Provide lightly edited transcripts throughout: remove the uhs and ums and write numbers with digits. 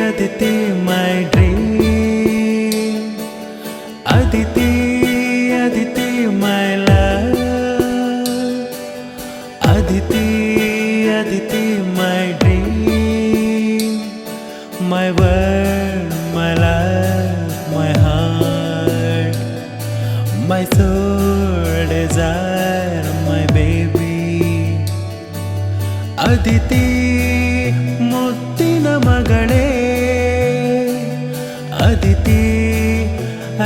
Aditi, my dream. Aditi, Aditi, my love. Aditi, Aditi, my dream. My world, my life, my heart, my soul desire, my baby. Aditi, ಮುತ್ತಿನ ಮಗಳೇ. Aditi,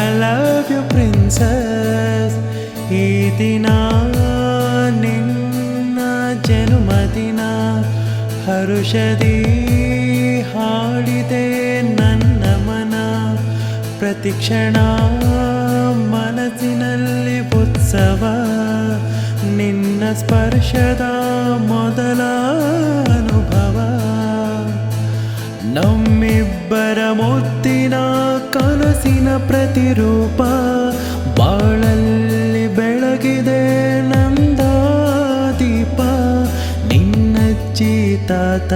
I love you princess. ಈ ದಿನ ನಿನ್ನ ಜನ್ಮದಿನ, ಹರುಷದಿ ಹಾಡಿದೆ ನನ್ನ ಮನ. ಪ್ರತಿಕ್ಷಣ ಮನಸ್ಸಿನಲ್ಲಿ ಉತ್ಸವ, ನಿನ್ನ ಸ್ಪರ್ಶದ ಮೊದಲ ಅನುಭವ. ನಮ್ಮಿಬ್ಬರ ಮುತ್ತಿನ ಕನಸಿನ ಪ್ರತಿರೂಪ, ಬಾಳಲ್ಲಿ ಬೆಳಗಿದೆ ನಂದ ದೀಪ. ನಿನ್ನಜ್ಜಿ ತಾತ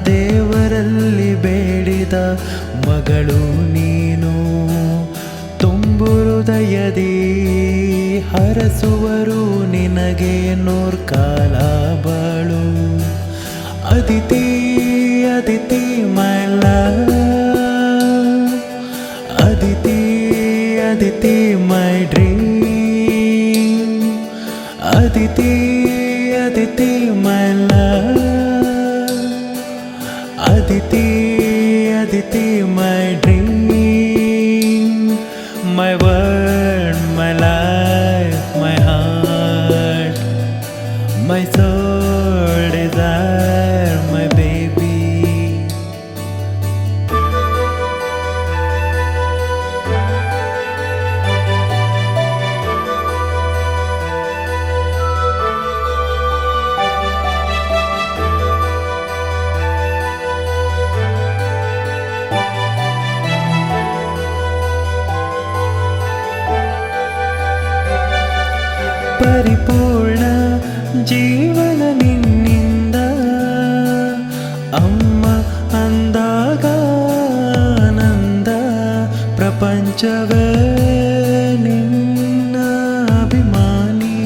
ದೇವರಲ್ಲಿ ಬೇಡಿದ ಮಗಳು ನೀನು. ತುಂಬು ಹೃದಯದಿ ಹರಸುವರು ನಿನಗೆ ನೂರ್ಕಾಲ ಬಾಳು. Aditi, Aditi, my love. Aditi, Aditi, my dream. Aditi, Aditi, my love. Aditi, Aditi, my dream. My world, my life, my heart, my soul desire, my baby. ಪರಿಪೂರ್ಣ ಜೀವನ ನಿನ್ನಿಂದ, ಅಮ್ಮ ಅಂದಾಗ ಆನಂದ. ಪ್ರಪಂಚವೇ ನಿನ್ನ ಅಭಿಮಾನಿ,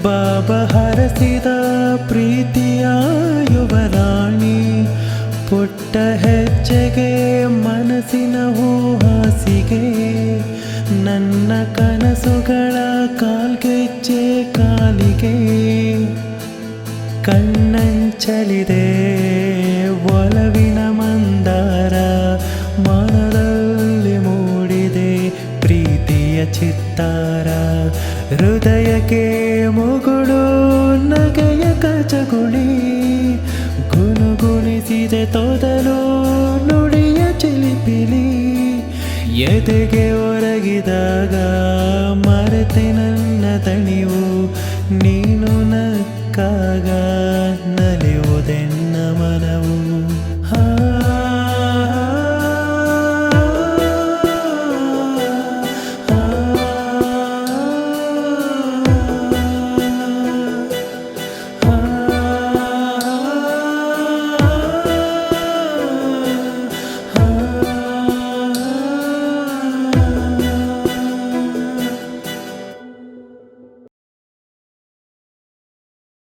ಬಾಬಾ ಹರಸಿದ ಪ್ರೀತಿಯ ಯುವರಾಣಿ. ಪುಟ್ಟ ಹೆಜ್ಜೆಗೆ ಮನಸ್ಸಿನ ಹೂಹಾಸಿಗೆ, ನನ್ನ ಕನಸುಗಳ ಕಾಲ್ಗೆಜ್ಜೆ ಕಾಲಿಗೆ. ಕಣ್ಣಂಚಲಿದೆ ಒಲವಿನ ಮಂದಾರ, ಮನದಲ್ಲಿ ಮೂಡಿದೆ ಪ್ರೀತಿಯ ಚಿತ್ತಾರ. ಹೃದಯಕ್ಕೆ ಮುಗುಳು ನಗೆಯ ಕಚಗುಳಿ, ಗುನುಗುಣಿಸಿದೆ ತೊದಲು ನುಡಿಯ ಚಿಲಿಪಿಲಿ. ಎದೆಗೆ ಒರಗಿದಾಗ ಮರೆತೆ ನನ್ನ ದಣಿವು, ನೀನು ನಕ್ಕಾಗ